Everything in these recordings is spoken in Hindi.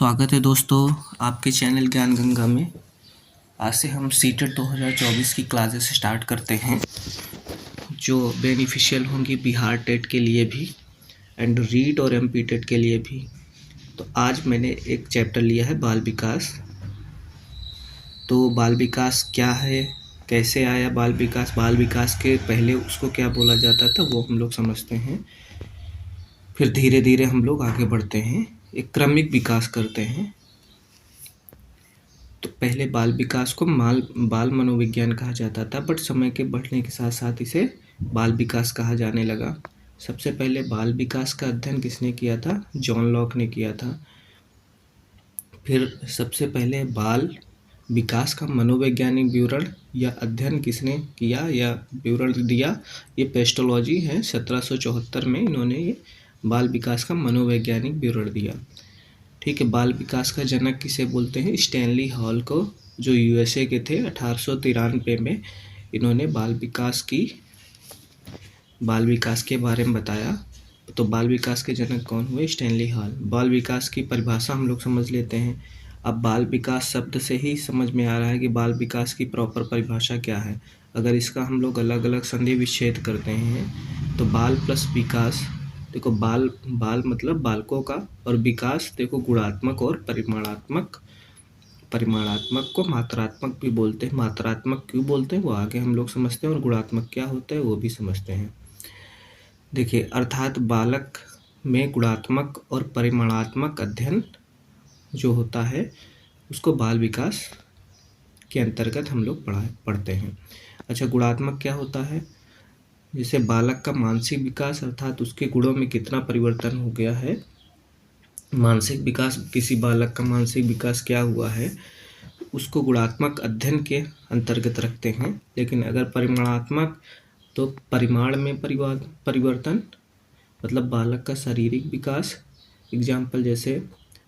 स्वागत है दोस्तों आपके चैनल ज्ञान गंगा में। आज से हम सीटेट 2024 की क्लासेस स्टार्ट करते हैं जो बेनिफिशियल होंगी बिहार टेट के लिए भी एंड रीट और एमपी टेट के लिए भी। तो आज मैंने एक चैप्टर लिया है बाल विकास। तो बाल विकास क्या है, कैसे आया बाल विकास के पहले उसको क्या बोला जाता था वो हम लोग समझते हैं। फिर धीरे धीरे हम लोग आगे बढ़ते हैं, एक क्रमिक विकास करते हैं। तो पहले बाल विकास को बाल मनोविज्ञान कहा जाता था, बट समय के बढ़ने के साथ साथ इसे बाल विकास कहा जाने लगा। सबसे पहले बाल विकास का अध्ययन किसने किया था? जॉन लॉक ने किया था। फिर सबसे पहले बाल विकास का मनोवैज्ञानिक विवरण या अध्ययन किसने किया या विवरण दिया? ये पेस्टोलॉजी है। 1774 में इन्होंने ये बाल विकास का मनोवैज्ञानिक विवरण दिया। ठीक है। बाल विकास का जनक किसे बोलते हैं? स्टैनली हॉल को, जो यूएसए के थे। 1893 में इन्होंने बाल विकास के बारे में बताया। तो बाल विकास के जनक कौन हुए? Stanley hall. बाल विकास की परिभाषा हम लोग समझ लेते हैं। अब बाल विकास शब्द से ही समझ में आ रहा है कि बाल विकास की प्रॉपर परिभाषा क्या है। अगर इसका हम लोग अलग अलग संधि विच्छेद करते हैं तो बाल प्लस विकास, देखो बाल मतलब बालकों का, और विकास देखो गुणात्मक और परिमाणात्मक को मात्रात्मक भी बोलते हैं। मात्रात्मक क्यों बोलते हैं वो आगे हम लोग समझते हैं, और गुणात्मक क्या होता है वो भी समझते हैं। देखिए, अर्थात बालक में गुणात्मक और परिमाणात्मक अध्ययन जो होता है उसको बाल विकास के अंतर्गत हम लोग पढ़ते हैं। अच्छा, गुणात्मक क्या होता है? जैसे बालक का मानसिक विकास, अर्थात उसके गुणों में कितना परिवर्तन हो गया है। मानसिक विकास, किसी बालक का मानसिक विकास क्या हुआ है, उसको गुणात्मक अध्ययन के अंतर्गत रखते हैं। लेकिन अगर परिमाणात्मक, तो परिमाण में परिवर्तन, मतलब बालक का शारीरिक विकास। एग्जाम्पल, जैसे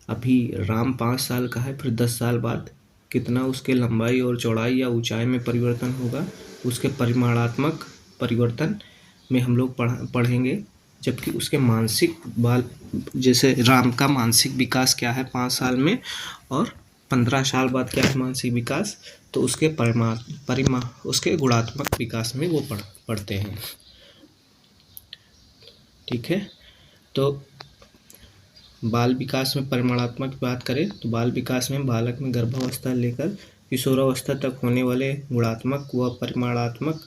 अभी राम 5 साल का है, फिर 10 साल बाद कितना उसके लंबाई और चौड़ाई या ऊंचाई में परिवर्तन होगा, उसके परिमाणात्मक परिवर्तन में हम लोग पढ़ेंगे। जबकि उसके मानसिक जैसे राम का मानसिक विकास क्या है 5 साल में, और 15 साल बाद क्या है मानसिक विकास, तो उसके उसके गुणात्मक विकास में वो पढ़ते हैं। ठीक है। तो बाल विकास में परिमाणात्मक की बात करें तो बाल विकास में बालक में गर्भावस्था लेकर किशोरावस्था तक होने वाले गुणात्मक व परिमाणात्मक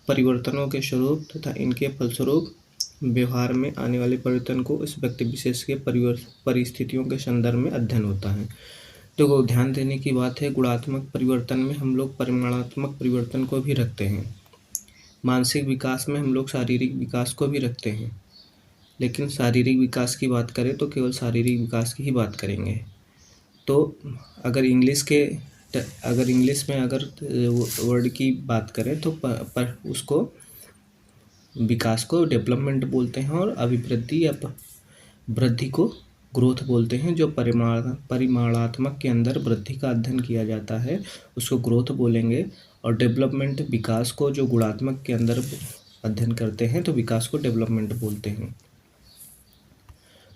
परिवर्तनों के स्वरूप तथा इनके फलस्वरूप व्यवहार में आने वाले परिवर्तन को इस व्यक्ति विशेष के परिस्थितियों के संदर्भ में अध्ययन होता है। तो ध्यान देने की बात है, गुणात्मक परिवर्तन में हम लोग परिमाणात्मक परिवर्तन को भी रखते हैं। मानसिक विकास में हम लोग शारीरिक विकास को भी रखते हैं। लेकिन शारीरिक विकास की बात करें तो केवल शारीरिक विकास की ही बात करेंगे। तो अगर इंग्लिश में अगर वर्ड की बात करें तो उसको विकास को डेवलपमेंट बोलते हैं, और अभिवृद्धि या वृद्धि को ग्रोथ बोलते हैं। जो परिमाणात्मक के अंदर वृद्धि का अध्ययन किया जाता है उसको ग्रोथ बोलेंगे, और डेवलपमेंट विकास को जो गुणात्मक के अंदर अध्ययन करते हैं तो विकास को डेवलपमेंट बोलते हैं।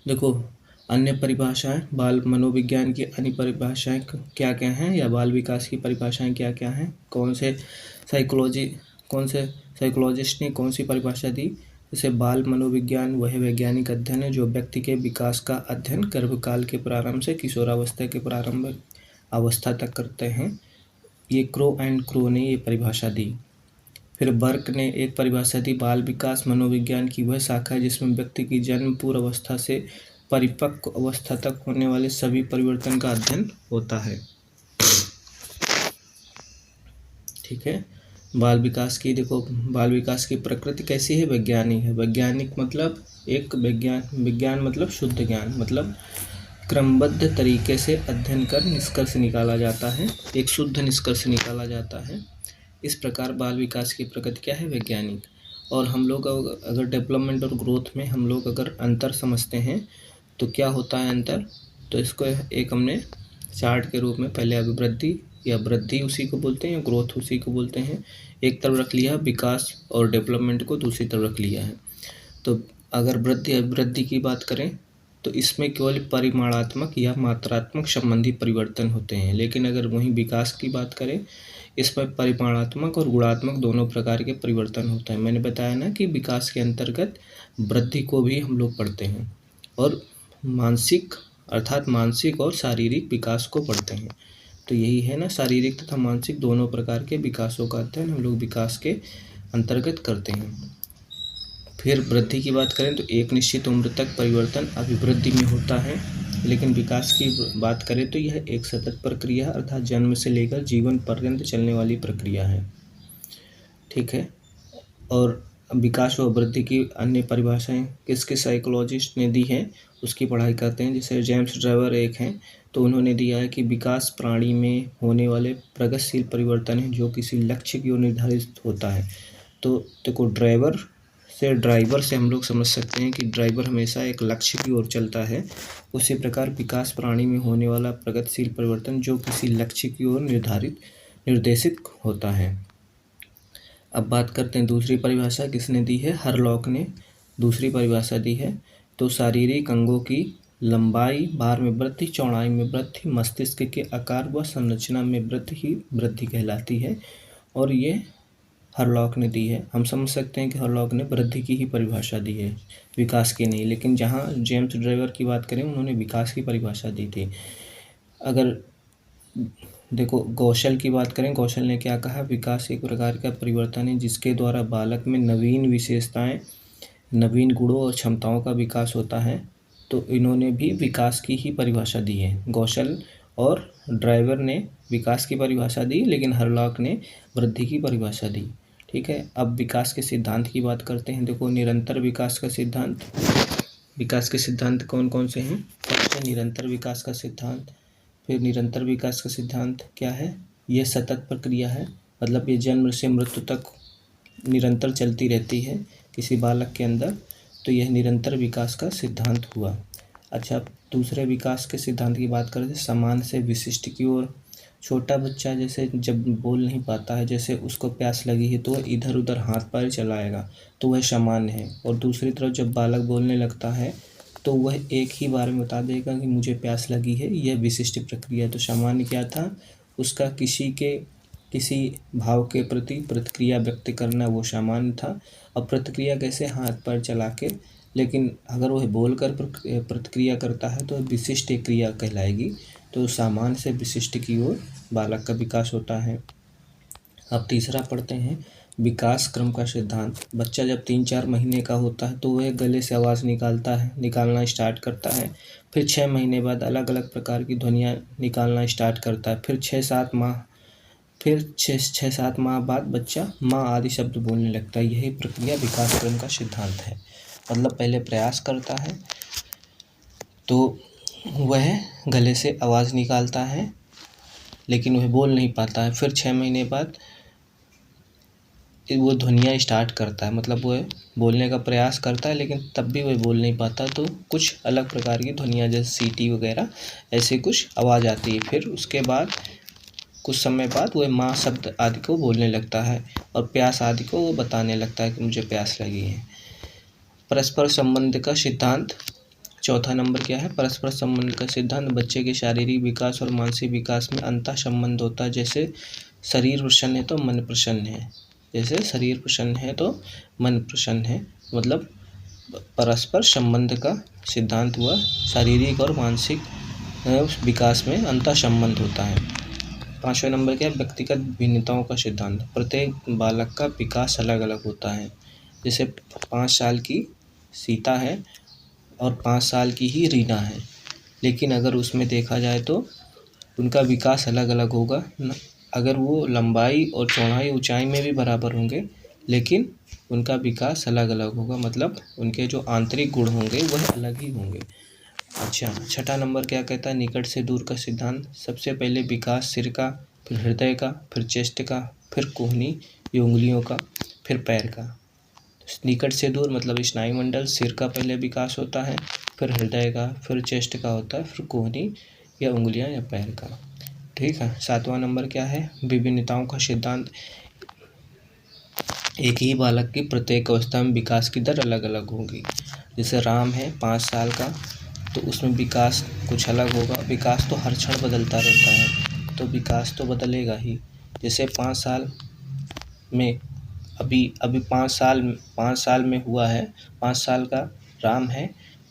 देखो, अन्य परिभाषाएं, बाल मनोविज्ञान की अन्य परिभाषाएं क्या क्या हैं, या बाल विकास की परिभाषाएं क्या क्या हैं, कौन से साइकोलॉजिस्ट ने कौन सी परिभाषा दी। जैसे बाल मनोविज्ञान वह वैज्ञानिक अध्ययन है जो व्यक्ति के विकास का अध्ययन गर्भकाल के प्रारंभ से किशोरावस्था के प्रारंभ अवस्था तक करते हैं। ये क्रो ने ये परिभाषा दी। फिर बर्क ने एक परिभाषा दी, बाल विकास मनोविज्ञान की वह शाखा है जिसमें व्यक्ति की जन्म पूर्व अवस्था से परिपक्व अवस्था तक होने वाले सभी परिवर्तन का अध्ययन होता है। ठीक है। बाल विकास की प्रकृति कैसी है? वैज्ञानिक है। वैज्ञानिक मतलब एक विज्ञान मतलब शुद्ध ज्ञान, मतलब क्रमबद्ध तरीके से अध्ययन कर निष्कर्ष निकाला जाता है, एक शुद्ध निष्कर्ष निकाला जाता है। इस प्रकार बाल विकास की प्रकृति क्या है? वैज्ञानिक। और हम लोग अगर डेवलपमेंट और ग्रोथ में हम लोग अगर अंतर समझते हैं तो क्या होता है अंतर, तो इसको एक हमने चार्ट के रूप में पहले अभिवृद्धि या वृद्धि उसी को बोलते हैं, या ग्रोथ उसी को बोलते हैं, एक तरफ रख लिया, विकास और डेवलपमेंट को दूसरी तरफ रख लिया है। तो अगर वृद्धि की बात करें तो इसमें केवल परिमाणात्मक या मात्रात्मक संबंधी परिवर्तन होते हैं। लेकिन अगर वहीं विकास की बात करें, इसमें परिमाणात्मक और गुणात्मक दोनों प्रकार के परिवर्तन होते हैं। मैंने बताया ना कि विकास के अंतर्गत वृद्धि को भी हम लोग पढ़ते हैं और मानसिक अर्थात मानसिक और शारीरिक विकास को पढ़ते हैं। तो यही है ना, शारीरिक तथा मानसिक दोनों प्रकार के विकासों का अध्ययन हम लोग विकास के अंतर्गत करते हैं। फिर वृद्धि की बात करें तो एक निश्चित उम्र तक परिवर्तन अभिवृद्धि में होता है, लेकिन विकास की बात करें तो यह एक सतत प्रक्रिया अर्थात जन्म से लेकर जीवन पर्यंत चलने वाली प्रक्रिया है। ठीक है। और विकास व वृद्धि की अन्य परिभाषाएं किसके साइकोलॉजिस्ट ने दी है उसकी पढ़ाई करते हैं। जैसे जेम्स ड्राइवर एक हैं, तो उन्होंने दिया है कि विकास प्राणी में होने वाले प्रगतिशील परिवर्तन है जो किसी लक्ष्य की ओर निर्धारित होता है। तो देखो, ड्राइवर से हम लोग समझ सकते हैं कि ड्राइवर हमेशा एक लक्ष्य की ओर चलता है। उसी प्रकार विकास प्राणी में होने वाला प्रगतिशील परिवर्तन जो किसी लक्ष्य की ओर निर्देशित होता है। अब बात करते हैं दूसरी परिभाषा किसने दी है, हरलॉक ने दूसरी परिभाषा दी है। तो शारीरिक अंगों की लंबाई, भार में वृद्धि, चौड़ाई में वृद्धि, मस्तिष्क के आकार व संरचना में वृद्धि ही वृद्धि कहलाती है, और ये हरलॉक ने दी है। हम समझ सकते हैं कि हरलॉक ने वृद्धि की ही परिभाषा दी है, विकास की नहीं। लेकिन जहाँ जेम्स ड्राइवर की बात करें, उन्होंने विकास की परिभाषा दी थी। अगर देखो कौशल की बात करें, कौशल ने क्या कहा, विकास एक प्रकार का परिवर्तन है जिसके द्वारा बालक में नवीन विशेषताएं, नवीन गुणों और क्षमताओं का विकास होता है। तो इन्होंने भी विकास की ही परिभाषा दी है। कौशल और ड्राइवर ने विकास की परिभाषा दी, लेकिन हरलॉक ने वृद्धि की परिभाषा दी। ठीक है। अब विकास के सिद्धांत की बात करते हैं। देखो, निरंतर विकास का सिद्धांत, विकास के सिद्धांत कौन कौन से हैं। सबसे निरंतर विकास का सिद्धांत। फिर निरंतर विकास का सिद्धांत क्या है, यह सतत प्रक्रिया है, मतलब ये जन्म से मृत्यु तक निरंतर चलती रहती है किसी बालक के अंदर। तो यह निरंतर विकास का सिद्धांत हुआ। अच्छा, दूसरे विकास के सिद्धांत की बात करें तो समान से विशिष्ट की ओर। छोटा बच्चा जैसे जब बोल नहीं पाता है, जैसे उसको प्यास लगी है तो वह इधर उधर हाथ पैर चलाएगा, तो वह सामान्य है। और दूसरी तरफ जब बालक बोलने लगता है तो वह एक ही बार में बता देगा कि मुझे प्यास लगी है, यह विशिष्ट प्रक्रिया। तो सामान्य क्या था, उसका किसी भाव के प्रति प्रतिक्रिया व्यक्त करना, वो सामान्य था। अब प्रतिक्रिया कैसे, हाथ पैर चला के। लेकिन अगर वह बोलकर प्रतिक्रिया करता है तो विशिष्ट क्रिया कहलाएगी। तो सामान्य से विशिष्ट की ओर बालक का विकास होता है। अब तीसरा पढ़ते हैं, विकास क्रम का सिद्धांत। बच्चा जब 3-4 महीने का होता है तो वह गले से आवाज़ निकालना स्टार्ट करता है। फिर 6 महीने बाद अलग अलग प्रकार की ध्वनियाँ निकालना स्टार्ट करता है। फिर 6-7 माह बाद बच्चा माँ आदि शब्द बोलने लगता है। यही प्रक्रिया विकास क्रम का सिद्धांत है। मतलब पहले प्रयास करता है तो वह गले से आवाज़ निकालता है, लेकिन वह बोल नहीं पाता है। फिर 6 महीने बाद वो ध्वनियाँ स्टार्ट करता है, मतलब वह बोलने का प्रयास करता है, लेकिन तब भी वह बोल नहीं पाता। तो कुछ अलग प्रकार की ध्वनियाँ जैसे सीटी वगैरह ऐसे कुछ आवाज़ आती है। फिर उसके बाद कुछ समय बाद वह माँ शब्द आदि को बोलने लगता है और प्यास आदि को वो बताने लगता है कि मुझे प्यास लगी है। परस्पर संबंध का सिद्धांत, चौथा नंबर क्या है, परस्पर संबंध का सिद्धांत। बच्चे के शारीरिक विकास और मानसिक विकास में अंतः संबंध होता है। जैसे शरीर प्रसन्न है तो मन प्रसन्न है, जैसे शरीर प्रसन्न है तो मन प्रसन्न है, मतलब परस्पर संबंध का सिद्धांत हुआ। शारीरिक और मानसिक विकास में अंतः संबंध होता है। 5वें नंबर क्या है, व्यक्तिगत भिन्नताओं का सिद्धांत। प्रत्येक बालक का विकास अलग अलग होता है। जैसे 5 साल की सीता है और 5 साल की ही रीना है, लेकिन अगर उसमें देखा जाए तो उनका विकास अलग अलग होगा। अगर वो लंबाई और चौड़ाई ऊंचाई में भी बराबर होंगे, लेकिन उनका विकास अलग अलग होगा, मतलब उनके जो आंतरिक गुण होंगे वह अलग ही होंगे। अच्छा, 6ठा नंबर क्या कहता है, निकट से दूर का सिद्धांत। सबसे पहले विकास सिर का, फिर हृदय का, फिर चेस्ट का, फिर कोहनी या उंगलियों का, फिर पैर का। निकट से दूर मतलब स्नायुमंडल, सिर का पहले विकास होता है, फिर हृदय का, फिर चेस्ट का होता है, फिर कोहनी या उंगलियां या पैर का। ठीक है। 7वां नंबर क्या है, विभिन्नताओं का सिद्धांत। एक ही बालक की प्रत्येक अवस्था में विकास की दर अलग अलग होगी। जैसे राम है 5 साल का, तो उसमें विकास कुछ अलग होगा। विकास तो हर क्षण बदलता रहता है, तो विकास तो बदलेगा ही। जैसे 5 साल में अभी 5 साल में हुआ है, 5 साल का राम है,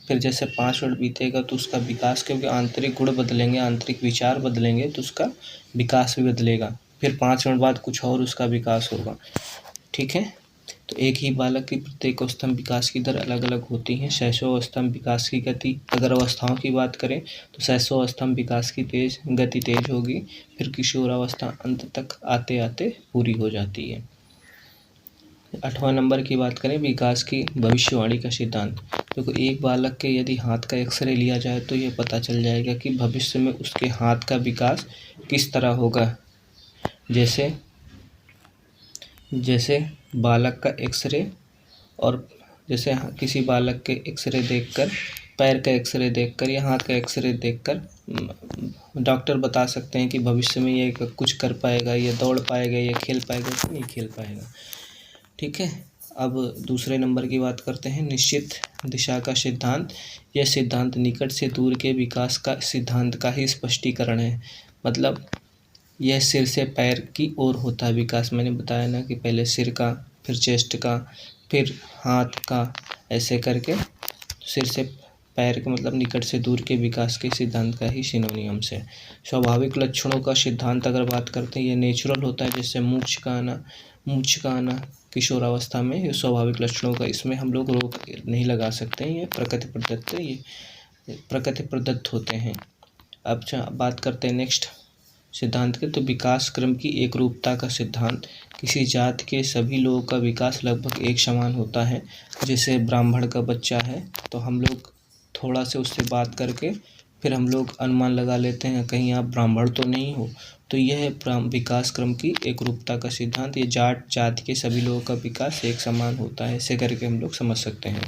फिर जैसे 5 वर्ष बीतेगा तो उसका विकास, क्योंकि आंतरिक गुण बदलेंगे, आंतरिक विचार बदलेंगे तो उसका विकास भी बदलेगा। फिर 5 वर्ष बाद कुछ और उसका विकास होगा। ठीक है, तो एक ही बालक की प्रत्येक अवस्था में विकास की दर अलग अलग होती है। शैशव अवस्था में विकास की गति, अगर अवस्थाओं की बात करें तो शैशव अवस्था में विकास की गति तेज होगी, फिर किशोरावस्था अंत तक आते आते पूरी हो जाती है। 8वां नंबर की बात करें, विकास की भविष्यवाणी का सिद्धांत। देखो, एक बालक के यदि हाथ का एक्सरे लिया जाए तो ये पता चल जाएगा कि भविष्य में उसके हाथ का विकास किस तरह होगा। जैसे बालक का एक्सरे, और जैसे किसी बालक के एक्सरे देखकर, पैर का एक्सरे देखकर या हाथ का एक्सरे देखकर डॉक्टर बता सकते हैं कि भविष्य में ये कुछ कर पाएगा, ये दौड़ पाएगा, ये खेल पाएगा कि नहीं खेल पाएगा। ठीक है, अब दूसरे नंबर की बात करते हैं, निश्चित दिशा का सिद्धांत। यह सिद्धांत निकट से दूर के विकास का सिद्धांत का ही स्पष्टीकरण है। मतलब यह सिर से पैर की ओर होता है विकास। मैंने बताया ना कि पहले सिर का, फिर चेस्ट का, फिर हाथ का, ऐसे करके सिर से पैर के मतलब निकट से दूर के विकास के सिद्धांत का ही सिनोनियम्स है। स्वाभाविक लक्षणों का सिद्धांत अगर बात करते हैं, ये नेचुरल होता है। जैसे मूंछ का आना किशोरावस्था में, ये स्वाभाविक लक्षणों का, इसमें हम लोग रोक नहीं लगा सकते हैं, ये प्रकृति प्रदत्त होते हैं। अब बात करते हैं नेक्स्ट सिद्धांत के, तो विकास क्रम की एक रूपता का सिद्धांत। किसी जात के सभी लोगों का विकास लगभग एक समान होता है। जैसे ब्राह्मण का बच्चा है तो हम लोग थोड़ा से उससे बात करके फिर हम लोग अनुमान लगा लेते हैं कहीं आप ब्राह्मण तो नहीं हो। तो यह है विकास क्रम की एक रूपता का सिद्धांत। ये जाति के सभी लोगों का विकास एक समान होता है, ऐसे करके हम लोग समझ सकते हैं।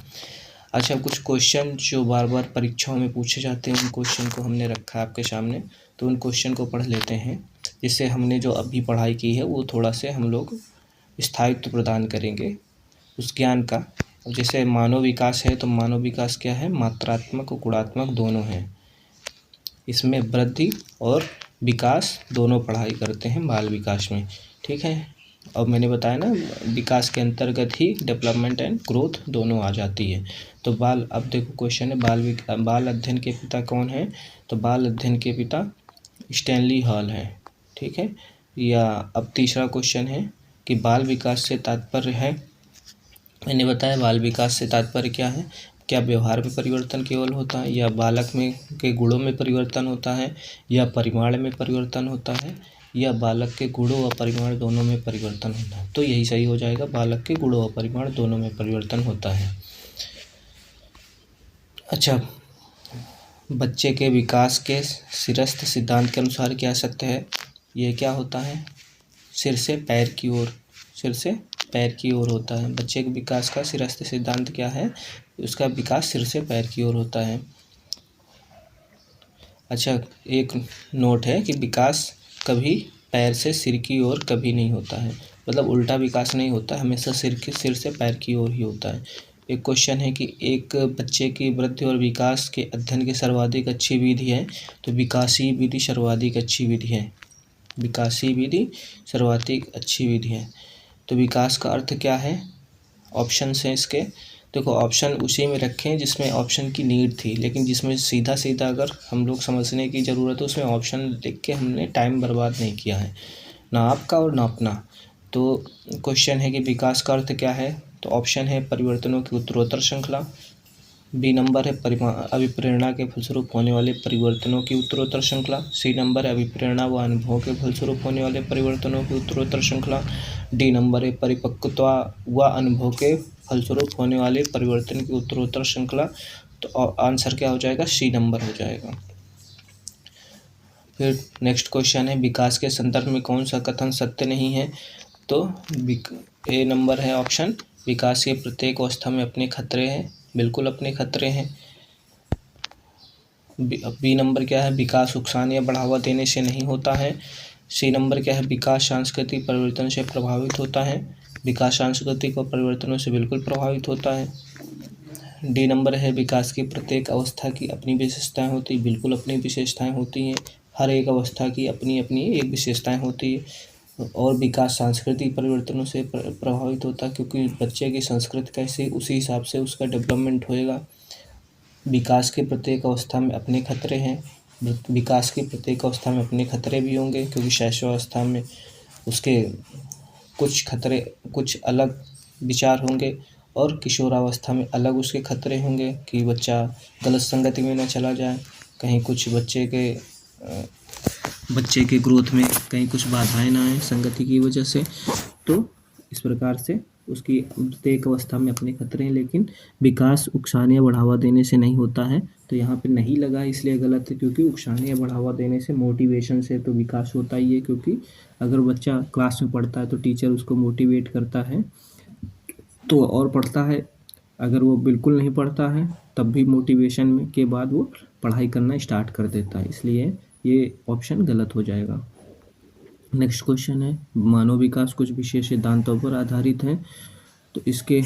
अच्छा, कुछ क्वेश्चन जो बार बार परीक्षाओं में पूछे जाते हैं, उन क्वेश्चन को हमने रखा आपके सामने, तो उन क्वेश्चन को पढ़ लेते हैं, जिससे हमने जो अभी पढ़ाई की है वो थोड़ा से हम लोग स्थायित्व प्रदान करेंगे उस ज्ञान का। जैसे मानव विकास है, तो मानव विकास क्या है, मात्रात्मक और गुणात्मक दोनों हैं। इसमें वृद्धि और विकास दोनों पढ़ाई करते हैं बाल विकास में। ठीक है, और मैंने बताया ना विकास के अंतर्गत ही डेवलपमेंट एंड ग्रोथ दोनों आ जाती है। तो अब देखो क्वेश्चन है, बाल अध्ययन के पिता कौन है? तो बाल अध्ययन के पिता स्टैनली हॉल है। ठीक है, या अब तीसरा क्वेश्चन है कि बाल विकास से तात्पर्य है, मैंने बताया बाल विकास से तात्पर्य क्या है, क्या व्यवहार में परिवर्तन केवल होता है, या बालक में के गुणों में परिवर्तन होता है, या परिमाण में परिवर्तन होता है, या बालक के गुणों और परिमाण दोनों में परिवर्तन होता है। तो यही सही हो जाएगा, बालक के गुणों और परिमाण दोनों में परिवर्तन होता है। अच्छा, बच्चे के विकास के सिरस्थ सिद्धांत के अनुसार क्या सत्य है? ये क्या होता है, सिर से पैर की ओर होता है। बच्चे के विकास का सिरस्थ सिद्धांत क्या है? उसका विकास सिर से पैर की ओर होता है। अच्छा, एक नोट है कि विकास कभी पैर से सिर की ओर कभी नहीं होता है, मतलब उल्टा विकास नहीं होता, हमेशा सिर से पैर की ओर ही होता है। एक क्वेश्चन है कि एक बच्चे की वृद्धि और विकास के अध्ययन की सर्वाधिक अच्छी विधि है, तो विकासीय विधि सर्वाधिक अच्छी विधि है। विकासीय विधि सर्वाधिक अच्छी विधि है। तो विकास का अर्थ क्या है? ऑप्शन है इसके, देखो ऑप्शन उसी में रखें जिसमें ऑप्शन की नीड थी, लेकिन जिसमें सीधा सीधा अगर हम लोग समझने की ज़रूरत है उसमें ऑप्शन लिख के हमने टाइम बर्बाद नहीं किया है, ना आपका और ना अपना। तो क्वेश्चन है कि विकास का अर्थ क्या है? तो ऑप्शन है परिवर्तनों की उत्तरोत्तर श्रृंखला, बी नंबर है अभिप्रेरणा के फलस्वरूप होने वाले परिवर्तनों की उत्तरोत्तर श्रृंखला, सी नंबर है अभिप्रेरणा व अनुभव के फलस्वरूप होने वाले परिवर्तनों की उत्तरोत्तर श्रृंखला, डी नंबर है परिपक्वता व अनुभव के फलस्वरूप होने वाले परिवर्तन की उत्तरोत्तर श्रृंखला। तो आंसर क्या हो जाएगा? सी नंबर हो जाएगा। फिर नेक्स्ट क्वेश्चन है, विकास के संदर्भ में कौन सा कथन सत्य नहीं है? तो ए नंबर है ऑप्शन, विकास के प्रत्येक अवस्था में अपने खतरे हैं, बिल्कुल अपने खतरे हैं। बी नंबर क्या है, विकास उकसाने या बढ़ावा देने से नहीं होता है। सी नंबर क्या है, विकास सांस्कृतिक परिवर्तन से प्रभावित होता है। विकास सांस्कृतिक और परिवर्तनों से बिल्कुल प्रभावित होता है। डी नंबर है, विकास की प्रत्येक अवस्था की अपनी विशेषताएं होती हैं। बिल्कुल अपनी विशेषताएं होती हैं, हर एक अवस्था की अपनी अपनी एक विशेषताएं होती है। और विकास सांस्कृतिक परिवर्तनों से प्रभावित होता है, क्योंकि बच्चे की संस्कृति कैसे उसी हिसाब से उसका डेवलपमेंट होएगा। विकास के प्रत्येक अवस्था में अपने खतरे हैं, विकास की प्रत्येक अवस्था में अपने खतरे भी होंगे, क्योंकि शैशवावस्था में उसके कुछ खतरे, कुछ अलग विचार होंगे और किशोरावस्था में अलग उसके खतरे होंगे कि बच्चा गलत संगति में न चला जाए, कहीं कुछ बच्चे के ग्रोथ में कहीं कुछ बाधाएं ना आए संगति की वजह से। तो इस प्रकार से उसकी प्रत्येक अवस्था में अपने खतरे हैं, लेकिन विकास उकसाने या बढ़ावा देने से नहीं होता है। तो यहाँ पे नहीं लगा इसलिए गलत है, क्योंकि उकसाने या बढ़ावा देने से, मोटिवेशन से तो विकास होता ही है। क्योंकि अगर बच्चा क्लास में पढ़ता है तो टीचर उसको मोटिवेट करता है तो और पढ़ता है, अगर वो बिल्कुल नहीं पढ़ता है तब भी मोटिवेशन में के बाद वो पढ़ाई करना स्टार्ट कर देता है, इसलिए ये ऑप्शन गलत हो जाएगा। नेक्स्ट क्वेश्चन है, मानव विकास कुछ विशेष सिद्धांतों पर आधारित है। तो इसके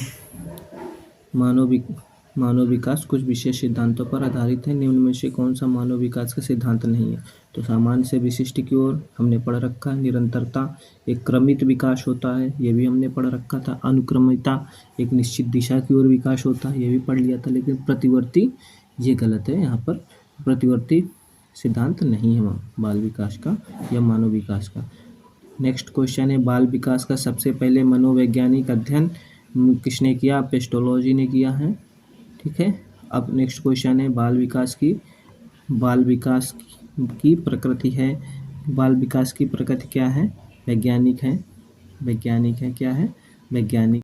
मानव विकास कुछ विशेष सिद्धांतों पर आधारित है, निम्न में से कौन सा मानव विकास का सिद्धांत नहीं है। तो सामान्य से विशिष्ट की ओर हमने पढ़ रखा है, निरंतरता एक क्रमित विकास होता है, ये भी हमने पढ़ रखा था। अनुक्रमिता एक निश्चित दिशा की ओर विकास होता है, ये भी पढ़ लिया था। लेकिन प्रतिवर्ती ये गलत है, यहाँ पर प्रतिवर्ती सिद्धांत नहीं है बाल विकास का या मानव विकास का। नेक्स्ट क्वेश्चन है, बाल विकास का सबसे पहले मनोवैज्ञानिक अध्ययन किसने किया। पेस्टोलॉजी ने किया है, ठीक है। अब नेक्स्ट क्वेश्चन है, बाल विकास की प्रकृति है। बाल विकास की प्रकृति क्या है। वैज्ञानिक है क्या है, वैज्ञानिक।